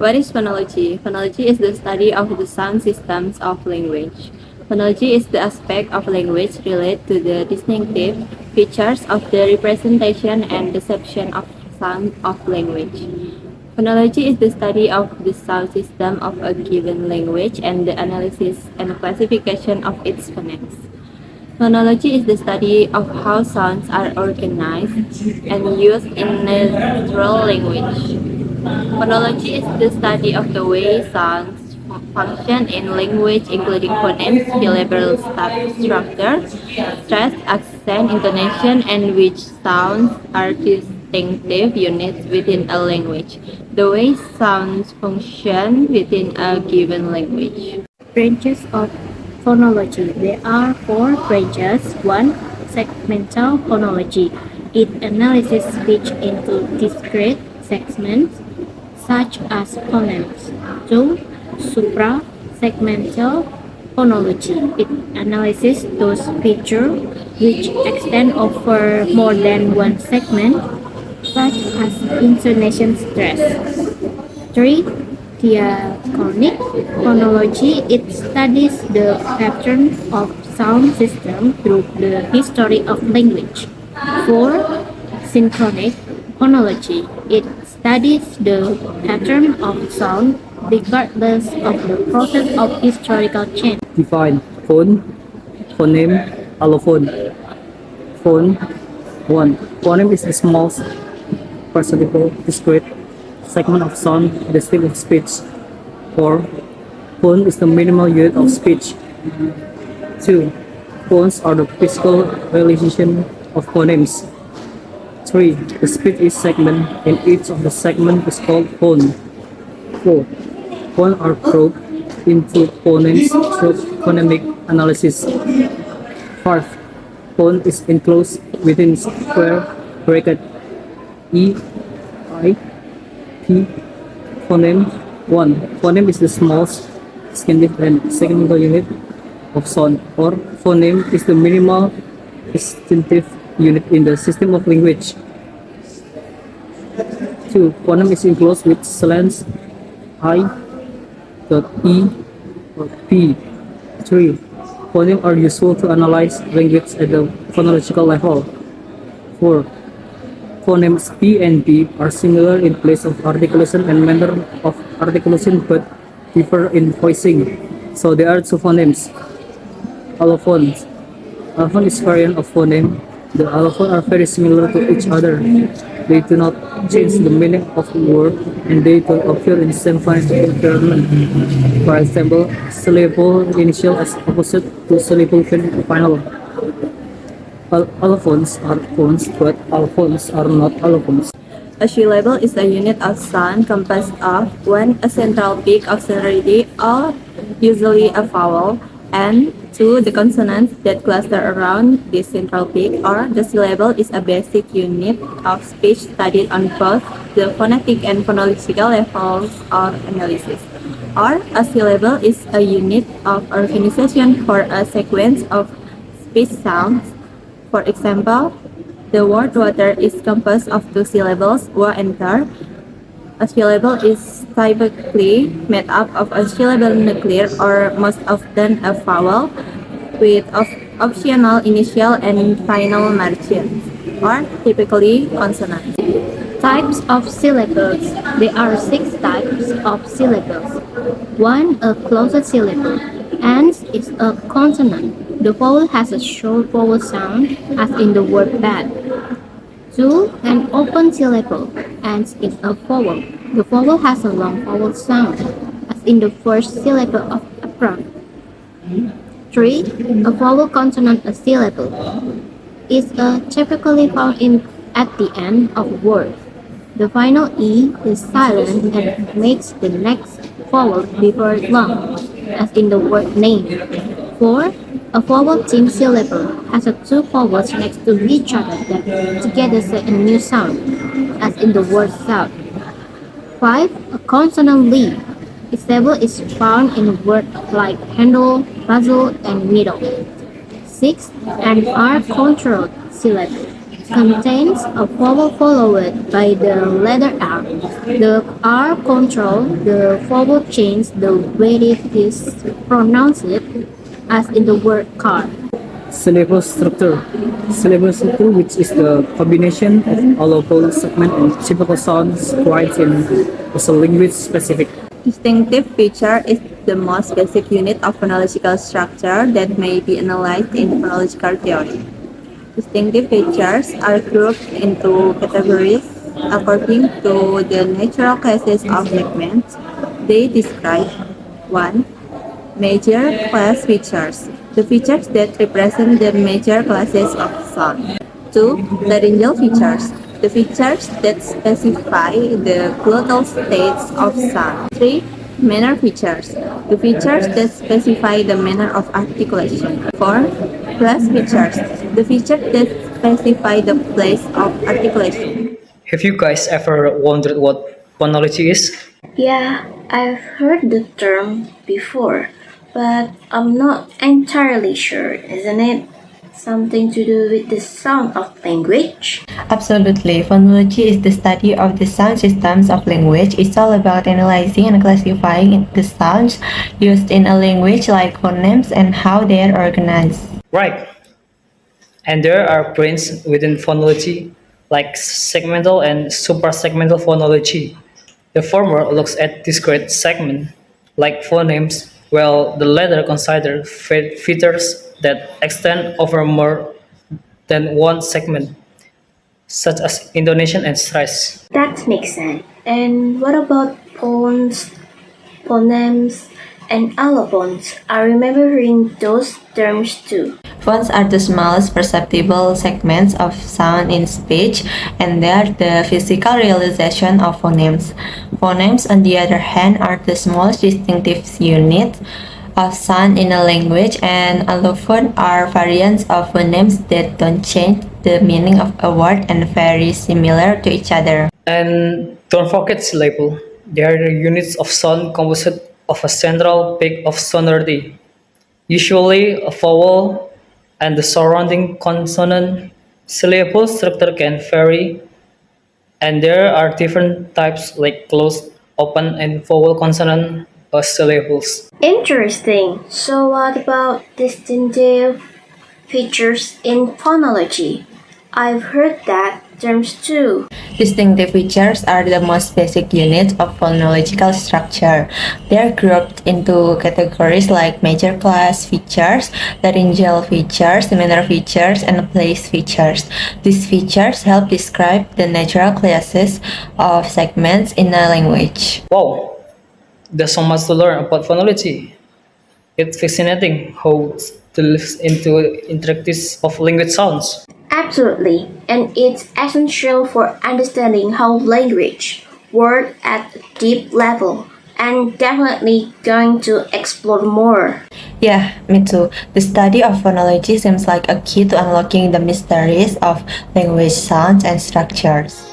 What is phonology? Phonology is the study of the sound systems of language. Phonology is the aspect of language related to the distinctive features of the representation and deception of sound of language. Phonology is the study of the sound system of a given language and the analysis and classification of its phonemes. Phonology is the study of how sounds are organized and used in natural language. Phonology is the study of the way sounds function in language, including phonemes, syllable structure, stress, accent, intonation, and which sounds are distinctive units within a language. The way sounds function within a given language. Branches of phonology. There are four branches. 1. Segmental phonology. It analyzes speech into discrete segments, such as phonemes. 2. Supra-segmental phonology. It analyzes those features which extend over more than one segment, such as intonation stress. 3. Diachronic phonology. It studies the pattern of sound system through the history of language. 4. Synchronic phonology. It studies the pattern of sound regardless of the process of historical change. Define phone, phoneme, allophone. Phone 1. Phoneme is the smallest perceptible discrete segment of sound in the stream of speech. 4. Phone is the minimal unit of speech. 2. Phones are the physical realization of phonemes. 3. The speech is segment, and each of the segment is called phone. 4. Phones are probed into phonemes through phonemic analysis. 5. Phone is enclosed within square bracket E, I, P. Phoneme 1. Phoneme is the smallest distinctive and segmental unit of sound, or phoneme is the minimal distinctive unit in the system of language. 2. Phoneme is enclosed with slants I, E, or P. 3. Phonemes are useful to analyze language at the phonological level. 4. Phonemes P and B are similar in place of articulation and manner of articulation but differ in voicing, so there are two phonemes. Allophones. Allophone is variant of phoneme. The allophones are very similar to each other. They do not change the meaning of the word, and they don't occur in the same phonetic environment. For example, syllable initial as opposite to syllable final. Allophones are phones, but allophones are not allophones. A syllable is a unit of sound composed of 1. A central peak of sonority, or usually a vowel, and 2. The consonants that cluster around this central peak, or the syllable is a basic unit of speech studied on both the phonetic and phonological levels of analysis. Or a syllable is a unit of organization for a sequence of speech sounds. For example, the word water is composed of two syllables, wa and tar. A syllable is typically made up of a syllable nuclear, or most often a vowel, with optional initial and final margins, or typically consonants. Types of syllables. There are 6 types of syllables. 1. A closed syllable. Ans is a consonant. The vowel has a short vowel sound, as in the word bad. 2. An open syllable. Ans is a vowel. The vowel has a long vowel sound, as in the first syllable of apron. 3. A vowel consonant a syllable is typically found at the end of a word. The final E is silent and makes the next vowel before long, as in the word name. 4. A vowel team syllable has two vowels next to each other that together say a new sound, as in the word south. 5. A consonant lead. Its syllable is found in words like handle, puzzle, and needle. 6. An R-controlled syllable. contains a vowel followed by the letter R. The R controls the vowel change the way it is pronounced, as in the word car. Syllable structure. Syllable structure, which is the combination of allophones, segment, and typical sounds, provides in as a language specific. Distinctive feature is the most basic unit of phonological structure that may be analyzed in phonological theory. Distinctive features are grouped into categories according to the natural classes of segments. They describe 1. Major class features, the features that represent the major classes of sound. 2. Laryngeal features, the features that specify the glottal states of sound. 3. Manner features, the features that specify the manner of articulation. 4. Place features, the features that specify the place of articulation. Have you guys ever wondered what phonology is? Yeah, I've heard the term before, but I'm not entirely sure, isn't it? Something to do with the sound of language? Absolutely. Phonology is the study of the sound systems of language. It's all about analyzing and classifying the sounds used in a language like phonemes and how they are organized. Right. And there are branches within phonology, like segmental and suprasegmental phonology. The former looks at discrete segments, like phonemes, while the latter considers features that extend over more than one segment, such as intonation and stress. That makes sense. And what about phones, phonemes, and allophones? I remember hearing those terms too. Phones are the smallest perceptible segments of sound in speech, and they are the physical realization of phonemes. Phonemes, on the other hand, are the smallest distinctive units of sound in a language, and allophones are variants of phonemes that don't change the meaning of a word and very similar to each other. And don't forget syllable. They are the units of sound composed of a central peak of sonority, usually a vowel and the surrounding consonant. Syllable structure can vary, and there are different types like closed, open, and vowel consonant syllables. Interesting. So, what about distinctive features in phonology? I've heard that terms too. Distinctive features are the most basic units of phonological structure. They are grouped into categories like major class features, laryngeal features, manner features, and place features. These features help describe the natural classes of segments in a language. Wow, there's so much to learn about phonology. It's fascinating how it delves into intricacies of language sounds. Absolutely, and it's essential for understanding how language works at a deep level, and definitely going to explore more. Yeah, me too. The study of phonology seems like a key to unlocking the mysteries of language sounds and structures.